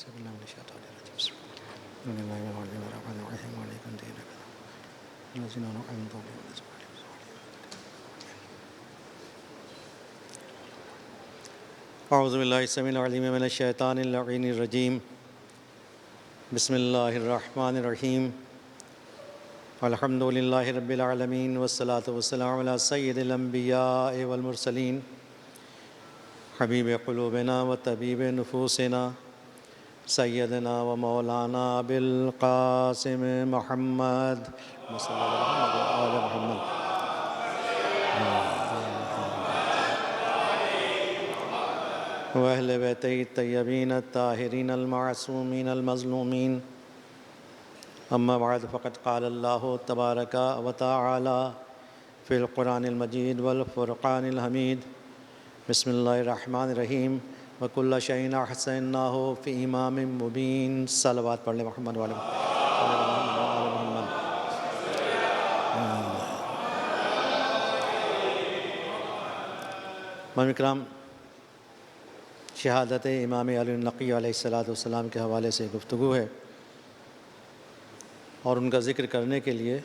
اعوذ باللہ السمیع العلیم من الشیطان اللعین الرجیم بسم اللہ الرحمن الرحیم الحمد للہ رب العالمین والصلاة والسلام علی سید الانبیاء والمرسلین حبیب قلوبنا و طبیب نفوسنا سیدنا و مولانا بالقاسم محمد صلی اللہ علیہ محمد وأهل بيته الطيبين الطاهرين المعصومين المظلومين أما بعد فقد قال الله تبارك وتعالى في القرآن المجيد والفرقان الحميد بسم الله الرحمن الرحيم وكل شيء أحصيناه في إمام مبين صلوات پڑھ لیں محمد وعلى محمد. محترم اکرام، شہادت امام علی النقی علیہ السلام کے حوالے سے گفتگو ہے اور ان کا ذکر کرنے کے لیے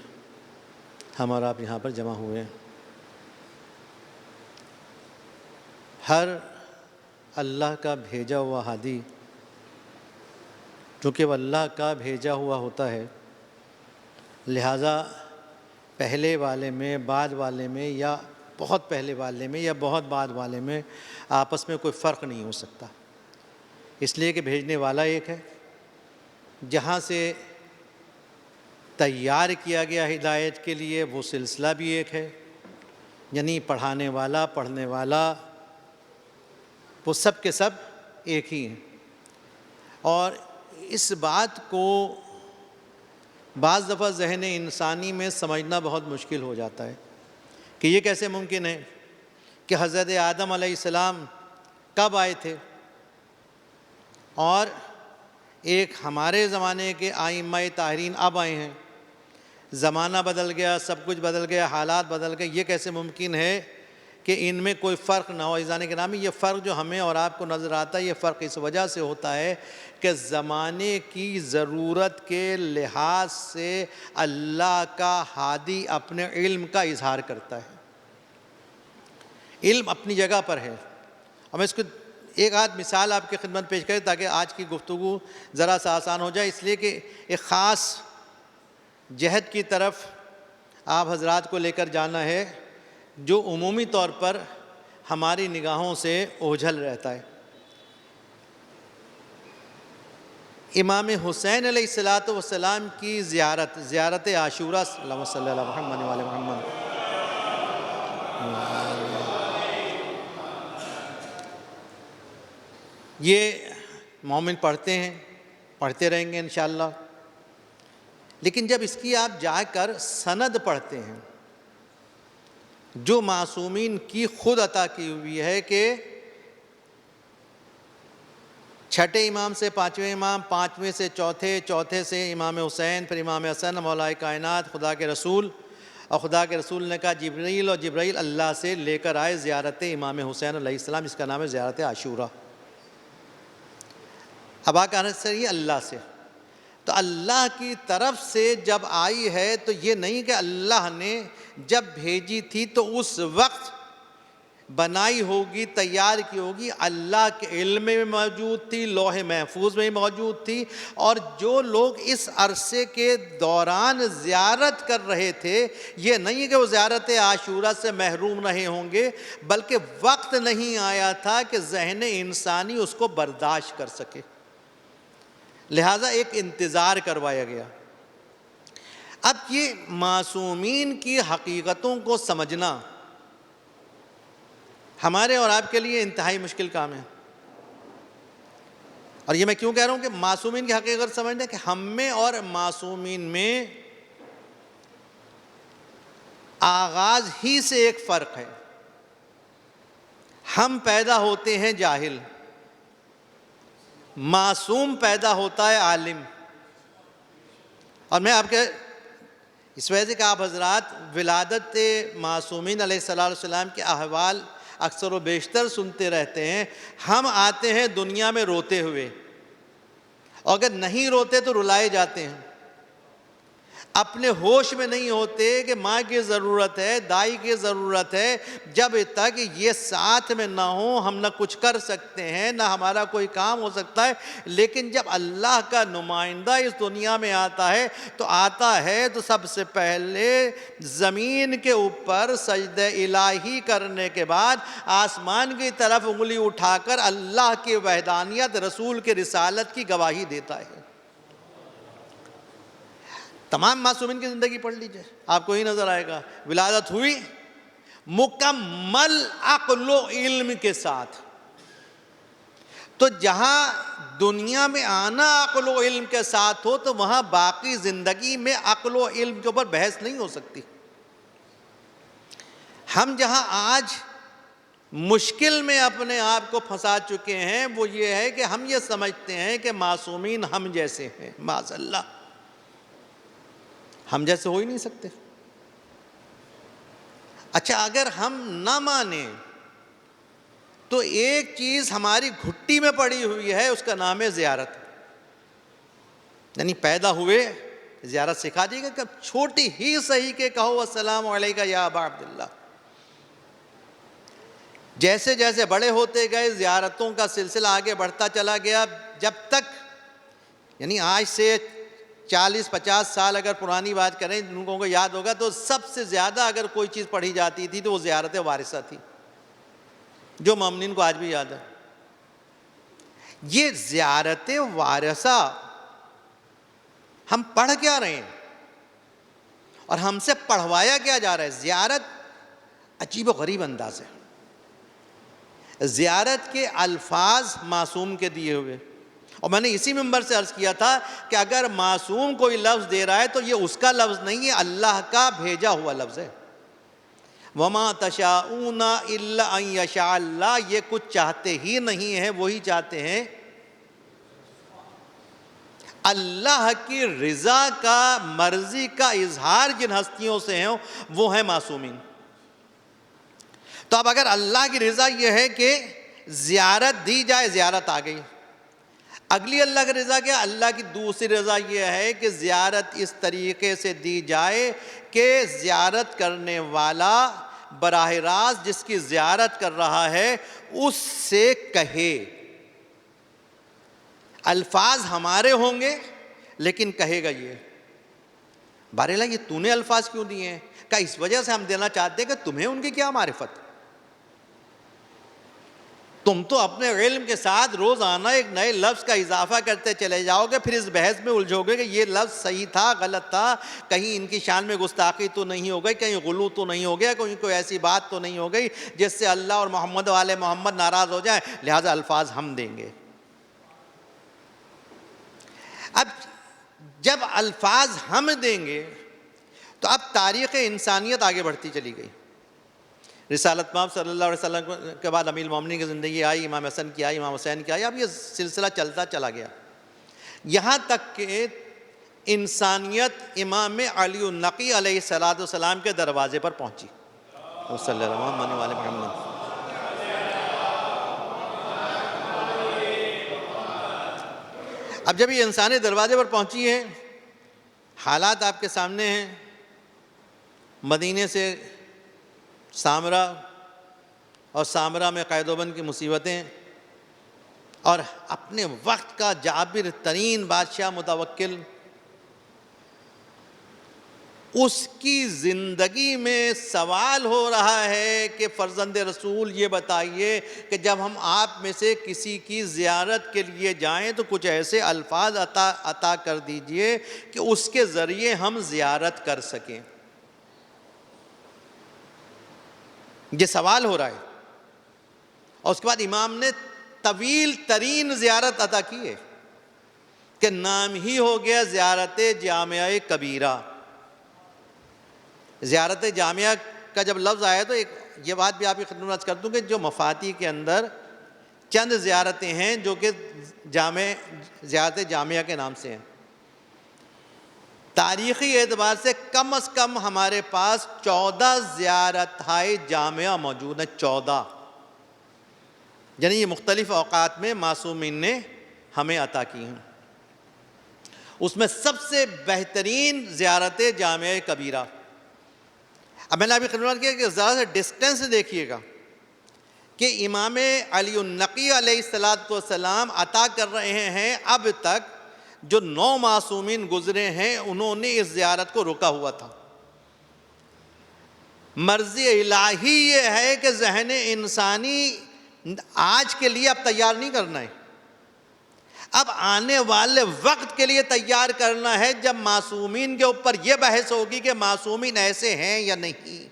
ہم اور آپ یہاں پر جمع ہوئے ہیں۔ ہر اللہ کا بھیجا ہوا ہادی چونکہ وہ اللہ کا بھیجا ہوا ہوتا ہے، لہٰذا پہلے والے میں، بعد والے میں، یا بہت پہلے والے میں یا بہت بعد والے میں آپس میں کوئی فرق نہیں ہو سکتا، اس لیے کہ بھیجنے والا ایک ہے، جہاں سے تیار کیا گیا ہدایت کے لیے وہ سلسلہ بھی ایک ہے، یعنی پڑھانے والا، پڑھنے والا، وہ سب کے سب ایک ہی ہیں۔ اور اس بات کو بعض دفعہ ذہن انسانی میں سمجھنا بہت مشکل ہو جاتا ہے کہ یہ کیسے ممکن ہے کہ حضرت آدم علیہ السلام کب آئے تھے اور ایک ہمارے زمانے کے ائمہ طاہرین اب آئے ہیں، زمانہ بدل گیا، سب کچھ بدل گیا، حالات بدل گئے، یہ کیسے ممکن ہے کہ ان میں کوئی فرق نہ ہو؟ عزیزان گرامی، یہ فرق جو ہمیں اور آپ کو نظر آتا ہے، یہ فرق اس وجہ سے ہوتا ہے کہ زمانے کی ضرورت کے لحاظ سے اللہ کا ہادی اپنے علم کا اظہار کرتا ہے۔ علم اپنی جگہ پر ہے، اور میں اس کو ایک آدھ مثال آپ کی خدمت پیش کریں تاکہ آج کی گفتگو ذرا سا آسان ہو جائے، اس لیے کہ ایک خاص جہد کی طرف آپ حضرات کو لے کر جانا ہے جو عمومی طور پر ہماری نگاہوں سے اوجھل رہتا ہے۔ امام حسین علیہ السلام کی زیارت عاشوراء، اللہم صلی علی محمد وعلی محمد، یہ مومن پڑھتے ہیں، پڑھتے رہیں گے انشاءاللہ، لیکن جب اس کی آپ جا کر سند پڑھتے ہیں جو معصومین کی خود عطا کی ہوئی ہے کہ چھٹے امام سے پانچویں امام، پانچویں سے چوتھے، چوتھے سے امام حسین، پھر امام حسن، مولا کائنات، خدا کے رسول، اور خدا کے رسول نے کہا جبریل، اور جبریل اللہ سے لے کر آئے زیارت امام حسین علیہ السلام، اس کا نام ہے زیارت عاشوراء۔ اب آ کہنا چاہیے اللہ سے، تو اللہ کی طرف سے جب آئی ہے تو یہ نہیں کہ اللہ نے جب بھیجی تھی تو اس وقت بنائی ہوگی، تیار کی ہوگی، اللہ کے علم میں موجود تھی، لوح محفوظ میں موجود تھی، اور جو لوگ اس عرصے کے دوران زیارت کر رہے تھے یہ نہیں کہ وہ زیارت عاشوراء سے محروم رہے ہوں گے، بلکہ وقت نہیں آیا تھا کہ ذہن انسانی اس کو برداشت کر سکے، لہٰذا ایک انتظار کروایا گیا۔ اب یہ معصومین کی حقیقتوں کو سمجھنا ہمارے اور آپ کے لیے انتہائی مشکل کام ہے، اور یہ میں کیوں کہہ رہا ہوں کہ معصومین کی حقیقت سمجھنا، کہ ہم میں اور معصومین میں آغاز ہی سے ایک فرق ہے۔ ہم پیدا ہوتے ہیں جاہل، معصوم پیدا ہوتا ہے عالم۔ اور میں آپ کے اس وجہ سے کہ آپ حضرات ولادت معصومین علیہ السلام کے احوال اکثر و بیشتر سنتے رہتے ہیں، ہم آتے ہیں دنیا میں روتے ہوئے، اور اگر نہیں روتے تو رلائے جاتے ہیں، اپنے ہوش میں نہیں ہوتے کہ ماں کی ضرورت ہے، دائی کی ضرورت ہے. جب تک یہ ساتھ میں نہ ہوں ہم نہ کچھ کر سکتے ہیں، نہ ہمارا کوئی کام ہو سکتا ہے. لیکن جب اللہ کا نمائندہ اس دنیا میں آتا ہے تو سب سے پہلے زمین کے اوپر سجدہ الہی کرنے کے بعد آسمان کی طرف انگلی اٹھا کر اللہ کی وحدانیت، رسول کی رسالت کی گواہی دیتا ہے. تمام معصومین کی زندگی پڑھ لیجئے، آپ کو ہی نظر آئے گا. ولادت ہوئی مکمل عقل و علم کے ساتھ. تو جہاں دنیا میں آنا عقل و علم کے ساتھ ہو تو وہاں باقی زندگی میں عقل و علم کے اوپر بحث نہیں ہو سکتی. ہم جہاں آج مشکل میں اپنے آپ کو پھنسا چکے ہیں وہ یہ ہے کہ ہم یہ سمجھتے ہیں کہ معصومین ہم جیسے ہیں. معاذ اللہ، ہم جیسے ہو ہی نہیں سکتے. اچھا، اگر ہم نہ مانیں تو ایک چیز ہماری گھٹی میں پڑی ہوئی ہے، اس کا نام ہے زیارت. یعنی پیدا ہوئے زیارت سکھا دیے گا کہ چھوٹی ہی صحیح کہ کہو السلام علیکہ یا ابا عبداللہ. جیسے جیسے بڑے ہوتے گئے زیارتوں کا سلسلہ آگے بڑھتا چلا گیا، جب تک یعنی آج سے 40-50 سال اگر پرانی بات کریں، ان لوگوں کو یاد ہوگا تو سب سے زیادہ اگر کوئی چیز پڑھی جاتی تھی تو وہ زیارت وارثہ تھی، جو مومنین کو آج بھی یاد ہے. یہ زیارت وارثہ ہم پڑھ کیا رہے ہیں اور ہم سے پڑھوایا کیا جا رہا ہے؟ زیارت عجیب و غریب انداز ہے. زیارت کے الفاظ معصوم کے دیے ہوئے، اور میں نے اسی منبر سے عرض کیا تھا کہ اگر معصوم کوئی لفظ دے رہا ہے تو یہ اس کا لفظ نہیں ہے، اللہ کا بھیجا ہوا لفظ ہے. وَمَا تَشَاءُونَ إِلَّا أَن يَشَاءَ اللَّهُ، یہ کچھ چاہتے ہی نہیں ہیں، وہی چاہتے ہیں اللہ کی رضا کا، مرضی کا اظہار جن ہستیوں سے ہیں وہ ہیں معصومین. تو اب اگر اللہ کی رضا یہ ہے کہ زیارت دی جائے، زیارت آ گئی. اگلی اللہ کی رضا کیا؟ اللہ کی دوسری رضا یہ ہے کہ زیارت اس طریقے سے دی جائے کہ زیارت کرنے والا براہ راست جس کی زیارت کر رہا ہے اس سے کہے. الفاظ ہمارے ہوں گے لیکن کہے گا یہ بارے اللہ یہ تو نے الفاظ کیوں دیے ہیں؟ کہ اس وجہ سے ہم دینا چاہتے ہیں کہ تمہیں ان کی کیا معرفت، تم تو اپنے علم کے ساتھ روزانہ ایک نئے لفظ کا اضافہ کرتے چلے جاؤ گے، پھر اس بحث میں الجھو گے کہ یہ لفظ صحیح تھا غلط تھا، کہیں ان کی شان میں گستاخی تو نہیں ہو گئی، کہیں غلو تو نہیں ہو گیا، کوئی ایسی بات تو نہیں ہو گئی جس سے اللہ اور محمد والے محمد ناراض ہو جائیں، لہٰذا الفاظ ہم دیں گے. اب جب الفاظ ہم دیں گے تو اب تاریخ انسانیت آگے بڑھتی چلی گئی. رسالت مآب صلی اللہ علیہ وسلم کے بعد امیر المومنین کی زندگی آئی، امام حسن کی آئی، امام حسین کی آئی. اب یہ سلسلہ چلتا چلا گیا یہاں تک کہ انسانیت امام علی النقی علیہ السلام کے دروازے پر پہنچی. صلی اللہ علیہ وسلم. اب جب یہ انسانی دروازے پر پہنچی ہے، حالات آپ کے سامنے ہیں. مدینے سے سامرا، اور سامرا میں قید و بند کی مصیبتیں، اور اپنے وقت کا جابر ترین بادشاہ متوکل، اس کی زندگی میں سوال ہو رہا ہے کہ فرزند رسول یہ بتائیے کہ جب ہم آپ میں سے کسی کی زیارت کے لیے جائیں تو کچھ ایسے الفاظ عطا کر دیجئے کہ اس کے ذریعے ہم زیارت کر سکیں. یہ سوال ہو رہا ہے، اور اس کے بعد امام نے طویل ترین زیارت عطا کی ہے کہ نام ہی ہو گیا زیارت جامعہ کبیرہ. زیارت جامعہ کا جب لفظ آیا تو یہ بات بھی آپ کی خدمت عرض کر دوں کہ جو مفاتیح کے اندر چند زیارتیں ہیں جو کہ زیارت جامعہ کے نام سے ہیں. تاریخی اعتبار سے کم از کم ہمارے پاس 14 زیارتہائے جامعہ موجود ہیں. 14، یعنی یہ مختلف اوقات میں معصومین نے ہمیں عطا کی ہیں. اس میں سب سے بہترین زیارت جامع کبیرہ. اب میں نے ابھی خدمت کیا کہ ذرا سے ڈسٹینس دیکھیے گا کہ امام علی النقی علیہ السلام عطا کر رہے ہیں. اب تک جو 9 معصومین گزرے ہیں انہوں نے اس زیارت کو روکا ہوا تھا. مرضی الہی یہ ہے کہ ذہن انسانی آج کے لیے اب تیار نہیں کرنا ہے، اب آنے والے وقت کے لیے تیار کرنا ہے جب معصومین کے اوپر یہ بحث ہوگی کہ معصومین ایسے ہیں یا نہیں.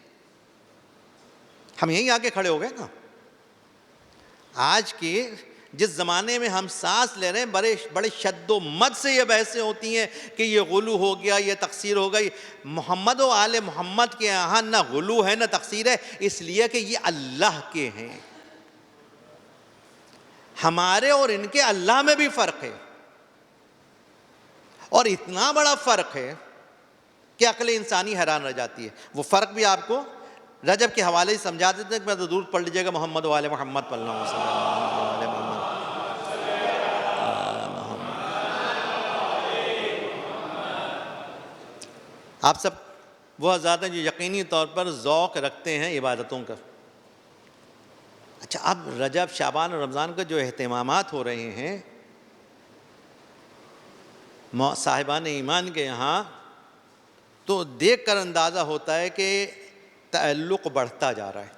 ہم یہیں آ کے کھڑے ہو گئے نا. آج کے جس زمانے میں ہم سانس لے رہے ہیں بڑے شد و مد سے یہ بحثیں ہوتی ہیں کہ یہ غلو ہو گیا، یہ تقصیر ہو گئی. محمد و آل محمد کے یہاں نہ غلو ہے نہ تقصیر ہے، اس لیے کہ یہ اللہ کے ہیں. ہمارے اور ان کے اللہ میں بھی فرق ہے، اور اتنا بڑا فرق ہے کہ عقل انسانی حیران رہ جاتی ہے. وہ فرق بھی آپ کو رجب کے حوالے سے سمجھا دیتے ہیں کہ میں درود پڑھ لیجیے گا محمد و آل محمد پڑھ رہا ہوں. آپ سب وہ حضرات ہیں جو یقینی طور پر ذوق رکھتے ہیں عبادتوں کا. اچھا، اب رجب، شعبان اور رمضان کے جو اہتمامات ہو رہے ہیں صاحبان ایمان کے یہاں، تو دیکھ کر اندازہ ہوتا ہے کہ تعلق بڑھتا جا رہا ہے.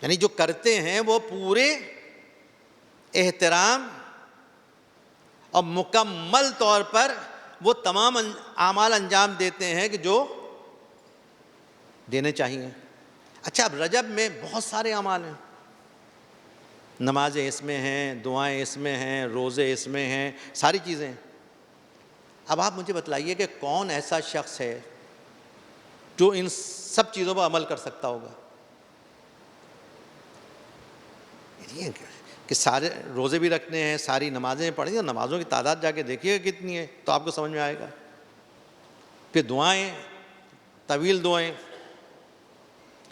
یعنی جو کرتے ہیں وہ پورے احترام اور مکمل طور پر وہ تمام اعمال انجام دیتے ہیں کہ جو دینے چاہیے. اچھا، اب رجب میں بہت سارے اعمال ہیں، نمازیں اس میں ہیں، دعائیں اس میں ہیں، روزے اس میں ہیں، ساری چیزیں. اب آپ مجھے بتلائیے کہ کون ایسا شخص ہے جو ان سب چیزوں پر عمل کر سکتا ہوگا؟ کہ سارے روزے بھی رکھنے ہیں، ساری نمازیں پڑھنی ہیں، نمازوں کی تعداد جا کے دیکھیے گا کتنی ہے تو آپ کو سمجھ میں آئے گا. پھر دعائیں، طویل دعائیں،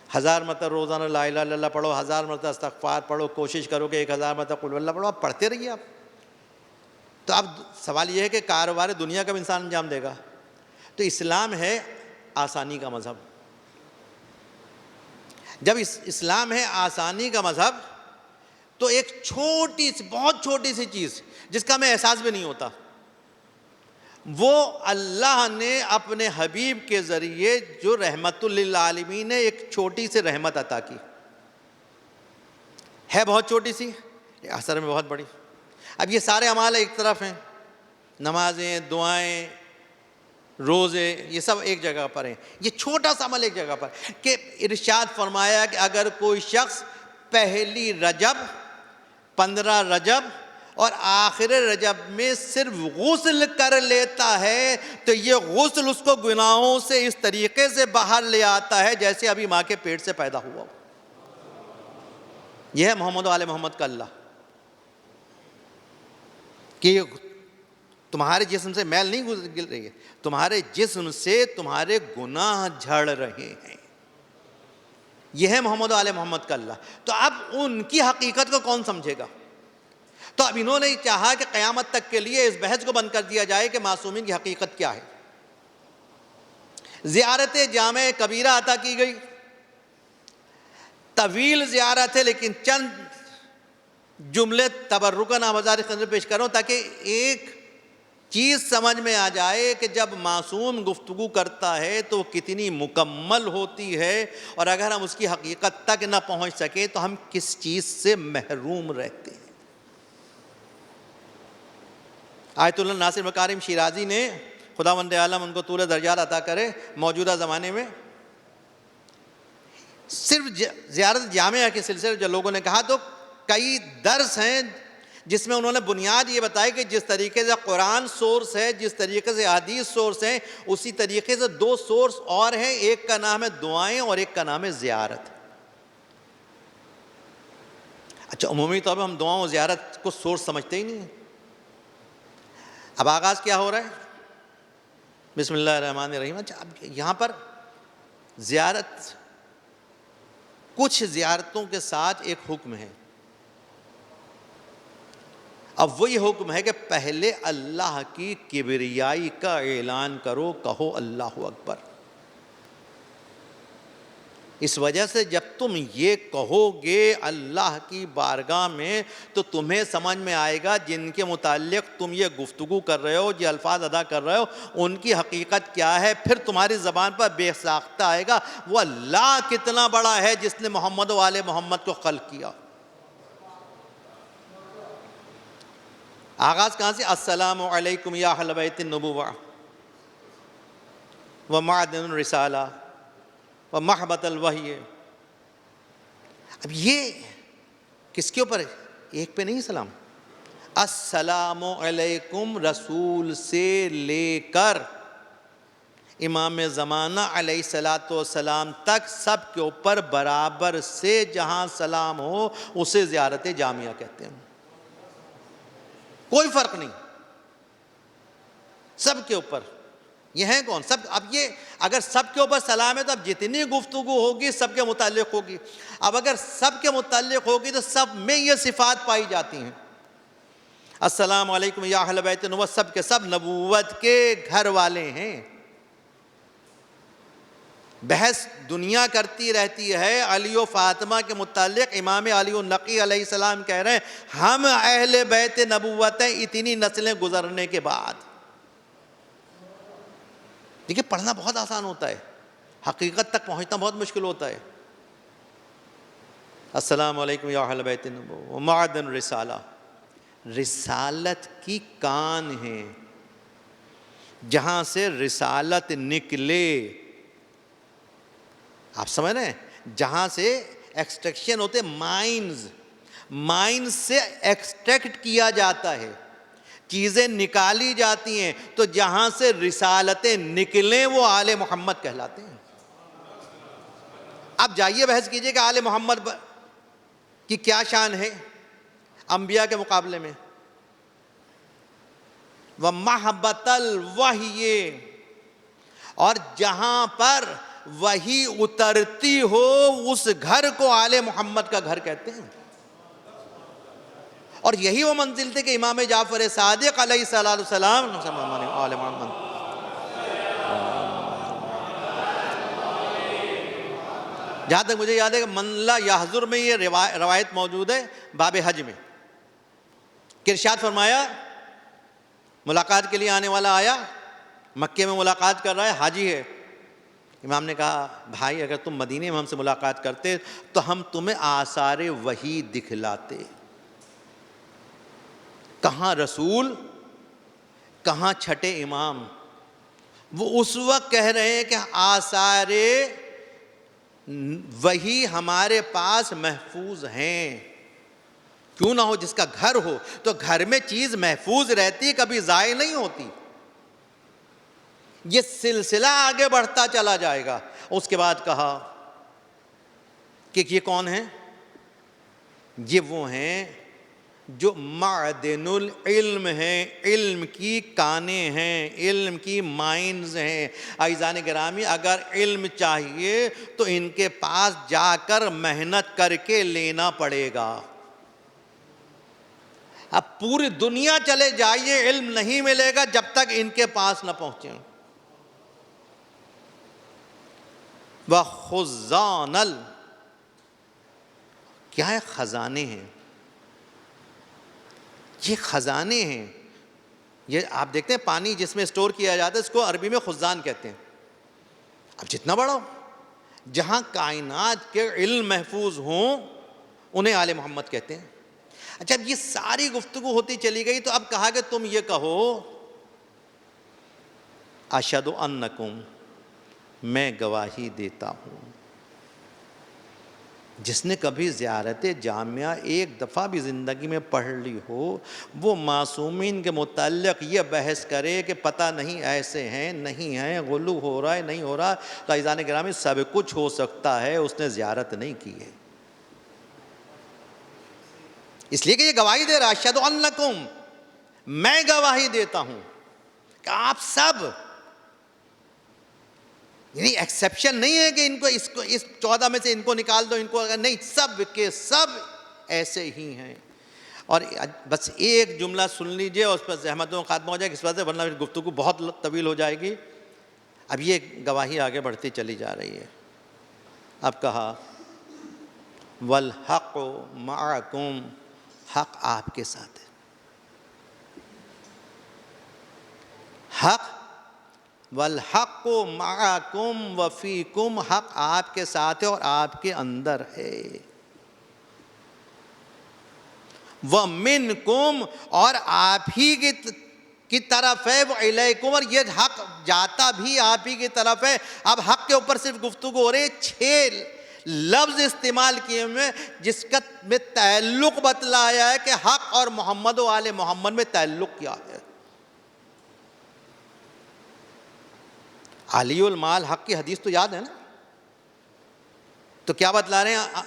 1000 مرتبہ روزانہ لا الہ الا اللہ پڑھو، 1000 مرتبہ استغفار پڑھو، کوشش کرو کہ 1000 مرتبہ قل اللہ پڑھو. آپ پڑھتے رہیے. آپ تو اب سوال یہ ہے کہ کاروبار دنیا کا بھی انسان انجام دے گا. تو اسلام ہے آسانی کا مذہب. جب اسلام ہے آسانی کا مذہب تو ایک چھوٹی سی، بہت چھوٹی سی چیز جس کا ہمیں احساس بھی نہیں ہوتا، وہ اللہ نے اپنے حبیب کے ذریعے جو رحمت للعالمین نے ایک چھوٹی سی رحمت عطا کی ہے، بہت چھوٹی سی، اثر میں بہت بڑی. اب یہ سارے اعمال ایک طرف ہیں، نمازیں، دعائیں، روزے، یہ سب ایک جگہ پر ہیں. یہ چھوٹا سا عمل ایک جگہ پر کہ ارشاد فرمایا کہ اگر کوئی شخص پہلی رجب، 15 رجب اور آخر رجب میں صرف غسل کر لیتا ہے تو یہ غسل اس کو گناہوں سے اس طریقے سے باہر لے آتا ہے جیسے ابھی ماں کے پیٹ سے پیدا ہوا ہو. یہ ہے محمد و آل محمد کا اللہ کہ تمہارے جسم سے میل نہیں گر رہی ہے، تمہارے جسم سے تمہارے گناہ جھڑ رہے ہیں. یہ ہے محمد و آل محمد کا اللہ. تو اب ان کی حقیقت کو کون سمجھے گا؟ تو اب انہوں نے چاہا کہ قیامت تک کے لیے اس بحث کو بند کر دیا جائے کہ معصومین کی حقیقت کیا ہے. زیارت جامع کبیرہ عطا کی گئی، طویل زیارت ہے، لیکن چند جملے تبرکاً آمدار خدمت پیش کروں تاکہ ایک چیز سمجھ میں آ جائے کہ جب معصوم گفتگو کرتا ہے تو کتنی مکمل ہوتی ہے، اور اگر ہم اس کی حقیقت تک نہ پہنچ سکیں تو ہم کس چیز سے محروم رہتے ہیں. آیت اللہ ناصر مکارم شیرازی نے، خداوند عالم ان کو طول درجات عطا کرے، موجودہ زمانے میں صرف زیارت جامعہ کے سلسلے جو لوگوں نے کہا تو کئی درس ہیں جس میں انہوں نے بنیاد یہ بتائی کہ جس طریقے سے قرآن سورس ہے، جس طریقے سے حدیث سورس ہیں، اسی طریقے سے 2 سورس اور ہیں. ایک کا نام ہے دعائیں اور ایک کا نام ہے زیارت. اچھا، عمومی طور پر ہم دعاؤں اور زیارت کو سورس سمجھتے ہی نہیں ہیں. اب آغاز کیا ہو رہا ہے؟ بسم اللہ الرحمن الرحیم. اچھا، اب یہاں پر زیارت، کچھ زیارتوں کے ساتھ ایک حکم ہے. اب وہی حکم ہے کہ پہلے اللہ کی کبریائی کا اعلان کرو، کہو اللہ اکبر۔ اس وجہ سے جب تم یہ کہو گے اللہ کی بارگاہ میں تو تمہیں سمجھ میں آئے گا جن کے متعلق تم یہ گفتگو کر رہے ہو، یہ الفاظ ادا کر رہے ہو، ان کی حقیقت کیا ہے۔ پھر تمہاری زبان پر بے ساختہ آئے گا وہ اللہ کتنا بڑا ہے جس نے محمد و آل محمد کو خلق کیا۔ آغاز کہاں سے؟ السلام علیکم یا اہل بیت النبوہ ومعدن الرسالہ ومحبت الوحی۔ اب یہ کس کے اوپر ہے؟ ایک پہ نہیں سلام، السلام علیکم رسول سے لے کر امام زمانہ علیہ السلام تک سب کے اوپر برابر سے جہاں سلام ہو اسے زیارت جامعہ کہتے ہیں۔ کوئی فرق نہیں، سب کے اوپر۔ یہ ہیں کون؟ سب۔ اب یہ اگر سب کے اوپر سلام ہے تو اب جتنی گفتگو ہوگی سب کے متعلق ہوگی۔ اب اگر سب کے متعلق ہوگی تو سب میں یہ صفات پائی جاتی ہیں۔ السلام علیکم یا اہل بیت النبوہ، سب کے سب نبوت کے گھر والے ہیں۔ بحث دنیا کرتی رہتی ہے علی و فاطمہ کے متعلق، امام علی النقی علیہ السلام کہہ رہے ہیں ہم اہل بیت نبوت ہیں اتنی نسلیں گزرنے کے بعد۔ دیکھیں پڑھنا بہت آسان ہوتا ہے، حقیقت تک پہنچنا بہت مشکل ہوتا ہے۔ السلام علیکم یا اہل بیت النبوہ ومعدن رسالہ، رسالت کی کان ہے، جہاں سے رسالت نکلے۔ آپ سمجھ رہے ہیں؟ جہاں سے ایکسٹریکشن ہوتے، مائنز سے ایکسٹریکٹ کیا جاتا ہے، چیزیں نکالی جاتی ہیں، تو جہاں سے رسالتیں نکلیں وہ آل محمد کہلاتے ہیں۔ اب جائیے بحث کیجئے کہ آل محمد کی کیا شان ہے انبیاء کے مقابلے میں۔ وَمَحْبَتَ الْوَحْيِ، اور جہاں پر وحی اترتی ہو اس گھر کو آل محمد کا گھر کہتے ہیں۔ اور یہی وہ منزل تھے کہ امام جعفر صادق علیہ السلام آل محمد۔ جہاں تک مجھے یاد ہے کہ من لا یحضر میں یہ روایت موجود ہے باب حج میں، کہ ارشاد فرمایا ملاقات کے لیے آنے والا آیا، مکے میں ملاقات کر رہا ہے، حاجی ہے۔ امام نے کہا بھائی اگر تم مدینے میں ہم سے ملاقات کرتے تو ہم تمہیں آثار وحی دکھلاتے۔ کہاں رسول، کہاں چھٹے امام؟ وہ اس وقت کہہ رہے ہیں کہ آثار وحی ہمارے پاس محفوظ ہیں۔ کیوں نہ ہو، جس کا گھر ہو تو گھر میں چیز محفوظ رہتی، کبھی ضائع نہیں ہوتی۔ یہ سلسلہ آگے بڑھتا چلا جائے گا۔ اس کے بعد کہا کہ یہ کون ہیں؟ یہ وہ ہیں جو معدن العلم ہیں، علم کی کانیں ہیں، علم کی مائنز ہیں۔ عزیزان گرامی، اگر علم چاہیے تو ان کے پاس جا کر محنت کر کے لینا پڑے گا۔ اب پوری دنیا چلے جائیے علم نہیں ملے گا جب تک ان کے پاس نہ پہنچیں۔ وَخُزَّانَ کیا ہے؟ خزانے ہیں۔ یہ خزانے ہیں۔ یہ آپ دیکھتے ہیں پانی جس میں اسٹور کیا جاتا ہے اس کو عربی میں خزان کہتے ہیں۔ اب جتنا بڑا ہو، جہاں کائنات کے علم محفوظ ہوں انہیں آل محمد کہتے ہیں۔ اچھا اب یہ ساری گفتگو ہوتی چلی گئی تو اب کہا کہ تم یہ کہو اشہد انکم، میں گواہی دیتا ہوں۔ جس نے کبھی زیارت جامعہ ایک دفعہ بھی زندگی میں پڑھ لی ہو، وہ معصومین کے متعلق یہ بحث کرے کہ پتہ نہیں ایسے ہیں نہیں ہیں، غلو ہو رہا ہے نہیں ہو رہا، تو عزیزان گرامی سب کچھ ہو سکتا ہے، اس نے زیارت نہیں کی ہے۔ اس لیے کہ یہ گواہی دے رہا ہے، اشہد انکم، میں گواہی دیتا ہوں کہ آپ سب، یعنی ایکسیپشن نہیں ہے کہ ان کو اس 14 میں سے ان کو نکال دو، ان کو نہیں، سب کے سب ایسے ہی ہیں۔ اور بس ایک جملہ سن لیجئے اور اس پر زحمتوں خاتمہ ہو جائے گی، اس وجہ سے ورنہ گفتگو بہت طویل ہو جائے گی۔ اب یہ گواہی آگے بڑھتی چلی جا رہی ہے۔ اب کہا والحق معکم، حق آپ کے ساتھ ہے۔ حق والحق معکم وفیکم، حق آپ کے ساتھ ہے اور آپ کے اندر ہے۔ ومنکم، اور آپ ہی کی طرف ہے، وإلیکم، اور یہ حق جاتا بھی آپ ہی کی طرف ہے۔ اب حق کے اوپر صرف گفتگو ہو رہی ہے، 6 لفظ استعمال کیے ہوئے جس کا میں تعلق بتلایا ہے کہ حق اور محمد و آل محمد میں تعلق کیا ہے۔ علی المال حق کی حدیث تو یاد ہے نا؟ تو کیا بتلا رہے ہیں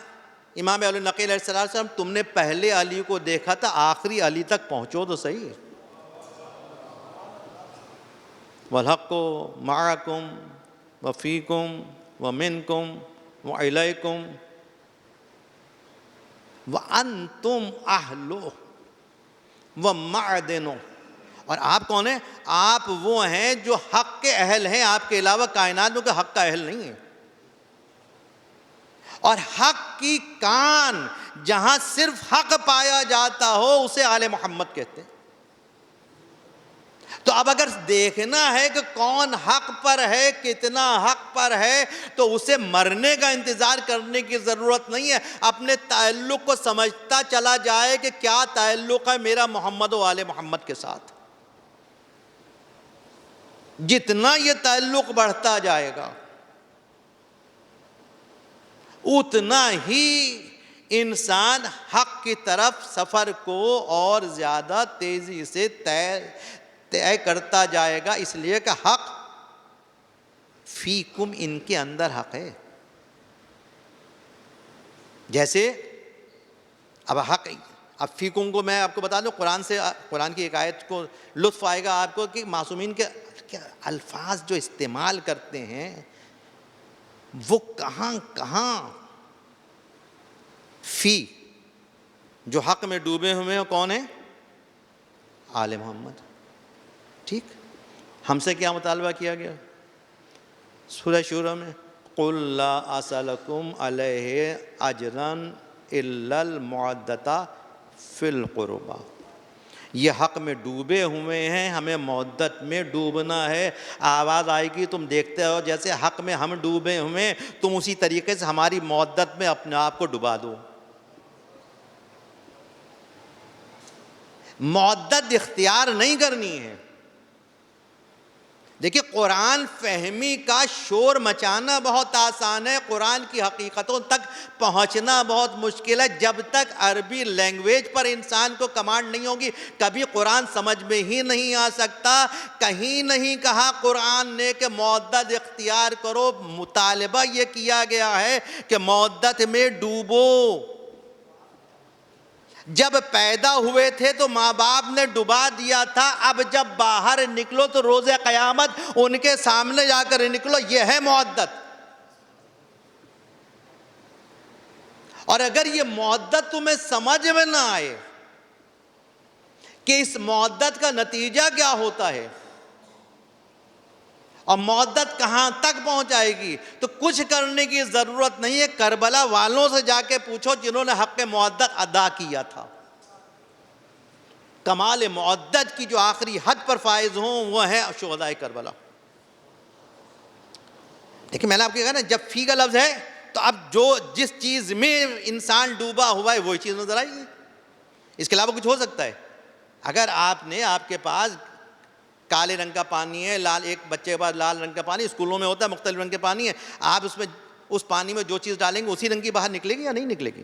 امام اہل النقی علیہ السلام، تم نے پہلے علی کو دیکھا تھا، آخری علی تک پہنچو تو صحیح۔ والحق معکم وفیکم ومنکم وإلیکم وانتم اہلہ ومعدنہ، اور آپ کون ہیں؟ آپ وہ ہیں جو حق کے اہل ہیں، آپ کے علاوہ کائنات میں کوئی حق کا اہل نہیں ہے۔ اور حق کی کان جہاں صرف حق پایا جاتا ہو اسے آل محمد کہتے ہیں۔ تو اب اگر دیکھنا ہے کہ کون حق پر ہے، کتنا حق پر ہے، تو اسے مرنے کا انتظار کرنے کی ضرورت نہیں ہے، اپنے تعلق کو سمجھتا چلا جائے کہ کیا تعلق ہے میرا محمد و آل محمد کے ساتھ۔ جتنا یہ تعلق بڑھتا جائے گا اتنا ہی انسان حق کی طرف سفر کو اور زیادہ تیزی سے طے کرتا جائے گا، اس لیے کہ حق فیکم، ان کے اندر حق ہے۔ جیسے اب حق، اب فیکم کو میں آپ کو بتا دوں، قرآن کی ایک آیت کو لطف آئے گا آپ کو کہ معصومین کے الفاظ جو استعمال کرتے ہیں وہ کہاں کہاں فی، جو حق میں ڈوبے ہوئے ہیں کون ہیں؟ آل محمد۔ ٹھیک، ہم سے کیا مطالبہ کیا گیا سورہ شورى میں؟ قُلْ لَا أَسْأَلُكُمْ عَلَيْهِ أَجْرًا إِلَّا الْمَوَدَّةَ فِي الْقُرْبَى، یہ حق میں ڈوبے ہوئے ہیں، ہمیں مودت میں ڈوبنا ہے۔ آواز آئے گی، تم دیکھتے ہو جیسے حق میں ہم ڈوبے ہوئے، تم اسی طریقے سے ہماری مودت میں اپنے آپ کو ڈبا دو۔ مودت اختیار نہیں کرنی ہے۔ دیکھیں قرآن فہمی کا شور مچانا بہت آسان ہے، قرآن کی حقیقتوں تک پہنچنا بہت مشکل ہے۔ جب تک عربی لینگویج پر انسان کو کمانڈ نہیں ہوگی کبھی قرآن سمجھ میں ہی نہیں آ سکتا۔ کہیں نہیں کہا قرآن نے کہ مودت اختیار کرو، مطالبہ یہ کیا گیا ہے کہ مودت میں ڈوبو۔ جب پیدا ہوئے تھے تو ماں باپ نے ڈبا دیا تھا، اب جب باہر نکلو تو روز قیامت ان کے سامنے جا کر نکلو، یہ ہے مودت۔ اور اگر یہ مودت تمہیں سمجھ میں نہ آئے کہ اس مودت کا نتیجہ کیا ہوتا ہے اور مودت کہاں تک پہنچائے گی، تو کچھ کرنے کی ضرورت نہیں ہے۔ کربلا والوں سے جا کے پوچھو جنہوں نے حق مودت ادا کیا تھا۔ کمال مودت کی جو آخری حد پر فائز ہوں وہ ہیں شہدائے کربلا۔ دیکھیں میں نے آپ کو کہا نا، جب فی کا لفظ ہے تو اب جس چیز میں انسان ڈوبا ہوا ہے وہی چیز نظر آئے گی، اس کے علاوہ کچھ ہو سکتا ہے؟ اگر آپ کے پاس کالے رنگ کا پانی ہے، ایک بچے کے پاس لال رنگ کا پانی، اسکولوں میں ہوتا ہے مختلف رنگ کے پانی ہے، آپ اس پانی میں جو چیز ڈالیں گے اسی رنگ کی باہر نکلے گی یا نہیں نکلے گی؟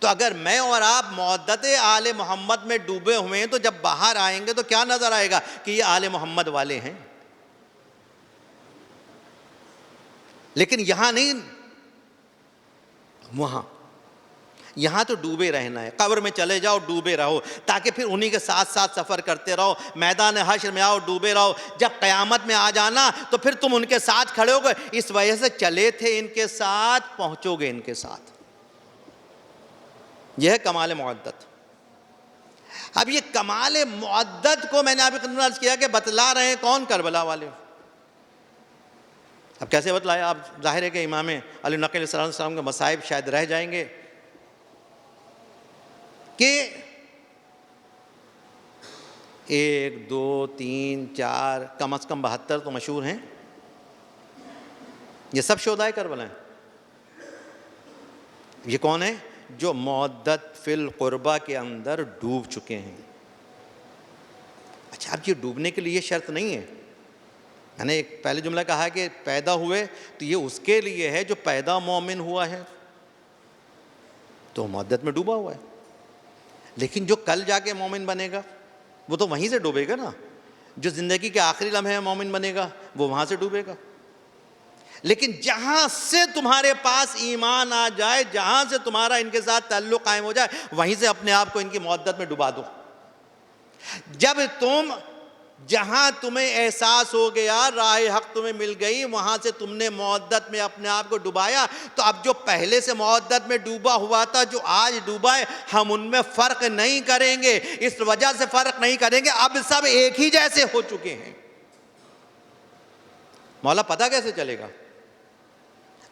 تو اگر میں اور آپ مودت آل محمد میں ڈوبے ہوئے ہیں تو جب باہر آئیں گے تو کیا نظر آئے گا کہ یہ آل محمد والے ہیں۔ لیکن یہاں نہیں، وہاں، یہاں تو ڈوبے رہنا ہے۔ قبر میں چلے جاؤ ڈوبے رہو، تاکہ پھر انہی کے ساتھ ساتھ سفر کرتے رہو۔ میدان حشر میں آؤ ڈوبے رہو، جب قیامت میں آ جانا تو پھر تم ان کے ساتھ کھڑے ہو گئے، اس وجہ سے چلے تھے ان کے ساتھ، پہنچو گے ان کے ساتھ۔ یہ ہے کمال مودت۔ اب یہ کمال معدت کو میں نے آپ کو عرض کیا کہ بتلا رہے ہیں کون؟ کربلا والے۔ اب کیسے بتلایا؟ آپ ظاہر ہے کہ امام علی نقی علیہ السلام کے مصائب شاید رہ جائیں گے کہ 1 2 3 4 کم از کم 72 تو مشہور ہیں، یہ سب شہدائے کربلا ہیں۔ یہ کون ہے؟ جو معدت فی القربہ کے اندر ڈوب چکے ہیں۔ اچھا، اب یہ ڈوبنے کے لیے یہ شرط نہیں ہے، میں نے ایک پہلے جملہ کہا کہ پیدا ہوئے تو یہ اس کے لیے ہے جو پیدا مومن ہوا ہے تو معدت میں ڈوبا ہوا ہے، لیکن جو کل جا کے مومن بنے گا وہ تو وہیں سے ڈوبے گا نا، جو زندگی کے آخری لمحے مومن بنے گا وہ وہاں سے ڈوبے گا۔ لیکن جہاں سے تمہارے پاس ایمان آ جائے، جہاں سے تمہارا ان کے ساتھ تعلق قائم ہو جائے، وہیں سے اپنے آپ کو ان کی معدت میں ڈبا دو۔ جب تم جہاں تمہیں احساس ہو گیا، راہ حق تمہیں مل گئی، وہاں سے تم نے معدت میں اپنے آپ کو ڈبایا، تو اب جو پہلے سے معدت میں ڈوبا ہوا تھا، جو آج ڈوبا ہے، ہم ان میں فرق نہیں کریں گے۔ اس وجہ سے فرق نہیں کریں گے، اب سب ایک ہی جیسے ہو چکے ہیں۔ مولا پتہ کیسے چلے گا؟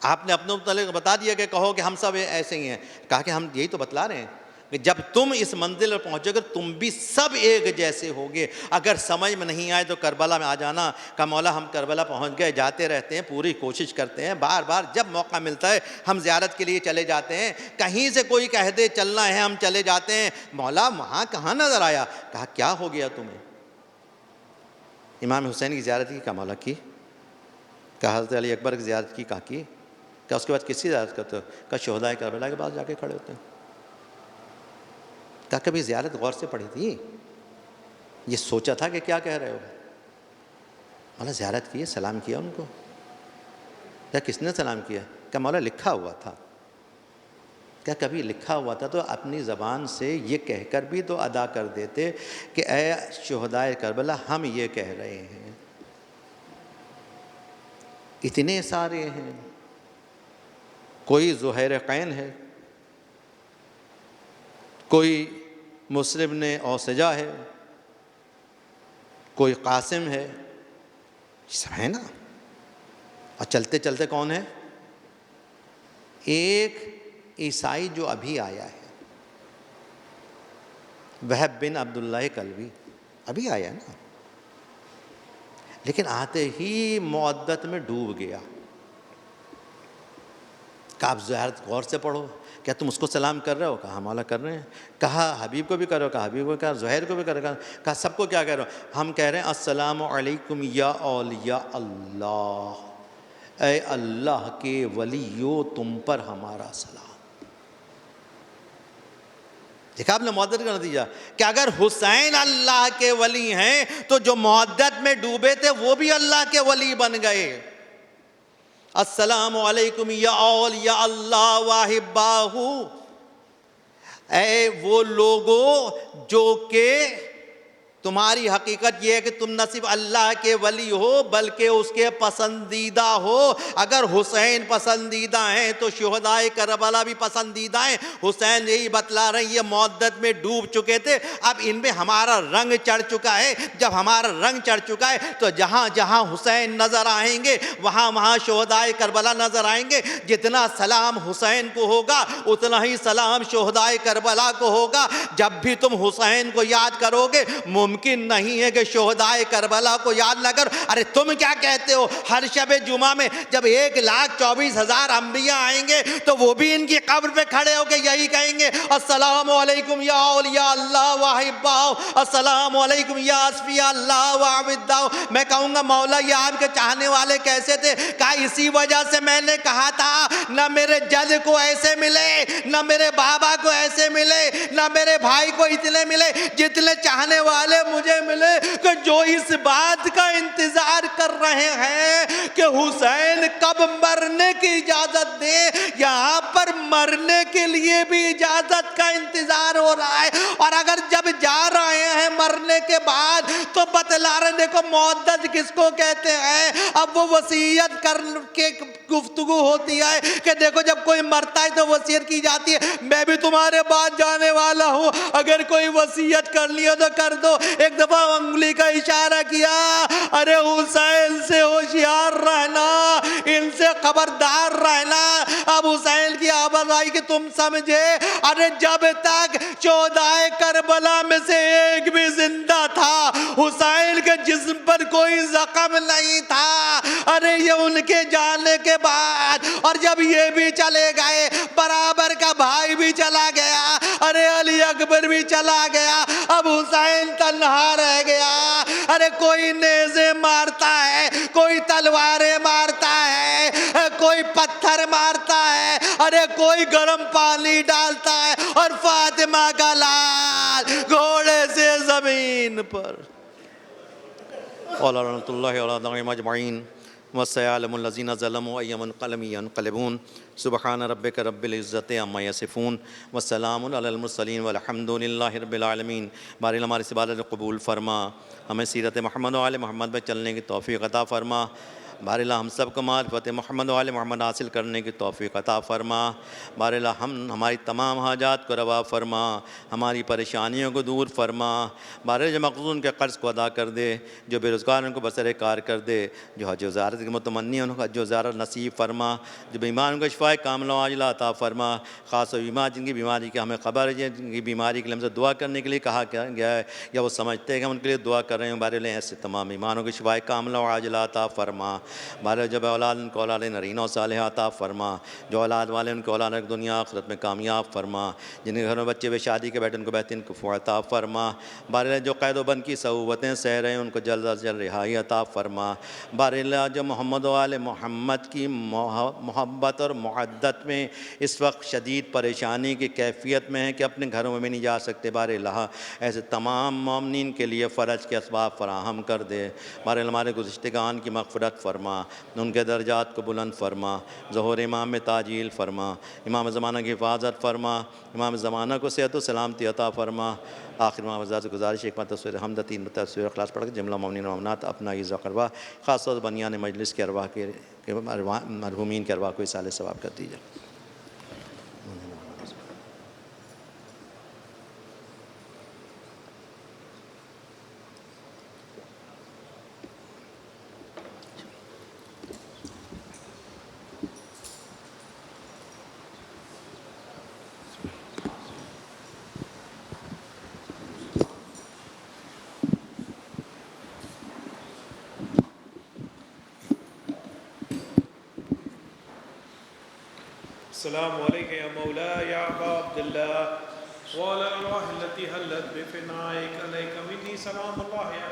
آپ نے اپنے متعلق بتا دیا کہ کہو کہ ہم سب ایسے ہی ہیں، کہا کہ ہم یہی تو بتلا رہے ہیں کہ جب تم اس منزل پر پہنچے گے تم بھی سب ایک جیسے ہوگے۔ اگر سمجھ میں نہیں آئے تو کربلا میں آ جانا، کہ مولا ہم کربلا پہنچ گئے، جاتے رہتے ہیں، پوری کوشش کرتے ہیں، بار بار جب موقع ملتا ہے ہم زیارت کے لیے چلے جاتے ہیں، کہیں سے کوئی کہہ دے چلنا ہے ہم چلے جاتے ہیں۔ مولا وہاں کہاں نظر آیا؟ کہا کیا ہو گیا تمہیں؟ امام حسین کی زیارت کی؟ کہا مولا کی۔ کہا حضرت علی اکبر کی زیارت کی؟ کہا کی۔ کہ اس کے بعد کس کی زیارت کرتے ہو؟ کہ شہدائے کربلا کے پاس جا کے کھڑے ہوتے ہیں۔ کہا کبھی زیارت غور سے پڑھی تھی؟ یہ سوچا تھا کہ کیا کہہ رہے ہو؟ مولا زیارت کی، سلام کیا ان کو۔ کیا کس نے سلام کیا؟ کہ مولا لکھا ہوا تھا۔ کیا کبھی لکھا ہوا تھا تو اپنی زبان سے یہ کہہ کر بھی تو ادا کر دیتے کہ اے شہدائے کربلا ہم یہ کہہ رہے ہیں۔ اتنے سارے ہیں، کوئی زہیرقین ہے، کوئی مسلم نے اوسجا ہے، کوئی قاسم ہے، یہ سب ہے نا۔ اور چلتے چلتے کون ہے؟ ایک عیسائی جو ابھی آیا ہے، وہب بن عبداللہ کلبی، ابھی آیا نا، لیکن آتے ہی معدت میں ڈوب گیا۔ کہا آپ زیارت غور سے پڑھو، کیا تم اس کو سلام کر رہے ہو؟ کہا مولا کر رہے ہیں۔ کہا حبیب کو بھی کرو؟ کہا حبیب کو۔ کہا زہیر کو بھی کرو؟ کہا سب کو کیا کہہ رہے ہو؟ ہم کہہ رہے ہیں السلام علیکم یا اولیاء اللہ، اے اللہ کے ولیو تم پر ہمارا سلام۔ دیکھا آپ نے معدت کا نتیجہ کہ اگر حسین اللہ کے ولی ہیں تو جو معدت میں ڈوبے تھے وہ بھی اللہ کے ولی بن گئے۔ السلام علیکم یا اولیاء اللہ واحباہ، اے وہ لوگوں جو کہ تمہاری حقیقت یہ ہے کہ تم نہ صرف اللہ کے ولی ہو بلکہ اس کے پسندیدہ ہو۔ اگر حسین پسندیدہ ہیں تو شہدائے کربلا بھی پسندیدہ ہیں۔ حسین یہی بتلا رہے ہیں، یہ معدت میں ڈوب چکے تھے، اب ان میں ہمارا رنگ چڑھ چکا ہے۔ جب ہمارا رنگ چڑھ چکا ہے تو جہاں جہاں حسین نظر آئیں گے وہاں وہاں شہدائے کربلا نظر آئیں گے۔ جتنا سلام حسین کو ہوگا اتنا ہی سلام شہدائے کربلا کو ہوگا۔ جب بھی تم حسین کو یاد کرو گے ممکن نہیں ہے کہ شہدائے کربلا کو یاد نہ کرو۔ ارے تم کیا کہتے ہو؟ ہر شب جمعہ میں جب 1,24,000 انبیاء آئیں گے تو وہ بھی ان کی قبر پہ کھڑے ہو کے یہی کہیں گے السلام علیکم یا اولیاء اللہ واحباہ، السلام علیکم یا اصفیاء اللہ وعبداہ۔ میں کہوں گا مولا یہ آپ کے چاہنے والے کیسے تھے؟ کہا اسی وجہ سے میں نے کہا تھا نہ میرے جد کو ایسے ملے، نہ میرے بابا کو ایسے ملے، نہ میرے بھائی کو اتنے ملے جتنے چاہنے والے مجھے ملے، کہ جو اس بات کا انتظار کر رہے ہیں کہ حسین کب مرنے کی اجازت دے، یہاں پر مرنے کے لیے بھی اجازت کا انتظار ہو رہا ہے۔ اور اگر جب جا رہے ہیں مرنے کے بعد تو بتلا رہے دیکھو معدد کس کو کہتے ہیں. اب وہ وصیت کر کے گفتگو ہوتی ہے کہ دیکھو جب کوئی مرتا ہے تو وصیت کی جاتی ہے, میں بھی تمہارے بعد جانے والا ہوں, اگر کوئی وصیت کر لیا تو کر دو. ایک دفعہ انگلی کا اشارہ کیا, ارے حسین سے ہوشیار رہنا, ان سے خبردار رہنا. اب حسین کی آواز آئی کہ تم سمجھے, ارے جب تک 14 کربلا میں سے ایک بھی زندہ تھا حسین کے جسم پر کوئی زخم نہیں تھا. ارے یہ ان کے جانے کے بعد اور جب یہ بھی چلے گئے, برابر کا بھائی بھی چلا گیا, ارے علی اکبر بھی چلا گیا, اب حسین تنہا رہ گیا. ارے کوئی نیزے مارتا ہے, کوئی تلواریں مارتا ہے, کوئی پتھر مارتا ہے, ارے کوئی گرم پانی ڈالتا ہے, اور فاطمہ کا لال گھوڑے سے زمین پر. قال رحمۃ اللہ علیہ مجمعین وسيعلم الذين ظلموا أي منقلب ينقلبون سبحان ربك رب العزة عما يصفون والسلام على المرسلين والحمد لله رب العالمین. باری ہماری اس عبادت قبول فرما, ہمیں سیرت محمد و آل محمد پہ چلنے کی توفیق عطا فرما. بار اللہ ہم سب کو معرفت محمد و آل محمد حاصل کرنے کی توفیق عطا فرما. بار اللہ ہماری تمام حاجات کو روا فرما, ہماری پریشانیوں کو دور فرما. بار جو مقصود کے قرض کو ادا کر دے, جو بے روزگار ان کو بسر کار کر دے, جو حج و زیارت کے متمنی ان کو حج و زیارت نصیب فرما, جو بیمار ان کو شفائے کاملہ و عاجلہ عطا فرما. خاص و بیمار جن کی بیماری کی ہمیں خبر ہے, جن کی بیماری کے لیے ہم سے دعا کرنے کے لیے کہا گیا ہے یا وہ سمجھتے ہیں کہ ہم ان کے لیے دعا کر رہے ہیں, بار اللہ ایسے تمام بیماروں کی شفائے کاملہ و عاجلہ عطا فرما. بارے جب اولاد ان کو اولاد نرینہ و صالحہ عطا فرما, جو اولاد والے ان کو اولاد دنیا آخرت میں کامیاب فرما. جن کے گھر میں بچے بے شادی کے بیٹھے ان کو بہترین کفو عطا فرما. بارے جو قید و بند کی صعوبتیں سہ رہے ہیں ان کو جلد از جلد رہائی عطا فرما. بارے جو محمد و آل محمد کی محبت اور محدت میں اس وقت شدید پریشانی کی کیفیت میں ہیں کہ اپنے گھروں میں بھی نہیں جا سکتے, بارے اللہ ایسے تمام مومنین کے لیے فرج کے اسباب فراہم کر دے. بارے ہمارے گزشتگان کی مغفرت فرما, ان کے درجات کو بلند فرما. ظہور امام میں تاجیل فرما, امام زمانہ کی حفاظت فرما, امام زمانہ کو صحت و سلامتی عطا فرما. آخر امام حضرات سے گزارش ایک تصویر حمد 3 تصویر اخلاص پڑھ کے جملہ مومنین و مومنات اپنا عز و قربہ خاص طور بنیان مجلس کے ارواح کے مرحومین کے ارواح کو اصالہ ثواب کر دیجیے. السلام علیکم یا مولا یا ابا عبداللہ وعلی الارواح التي حلت بفنائک علیک منی سلام اللہ یا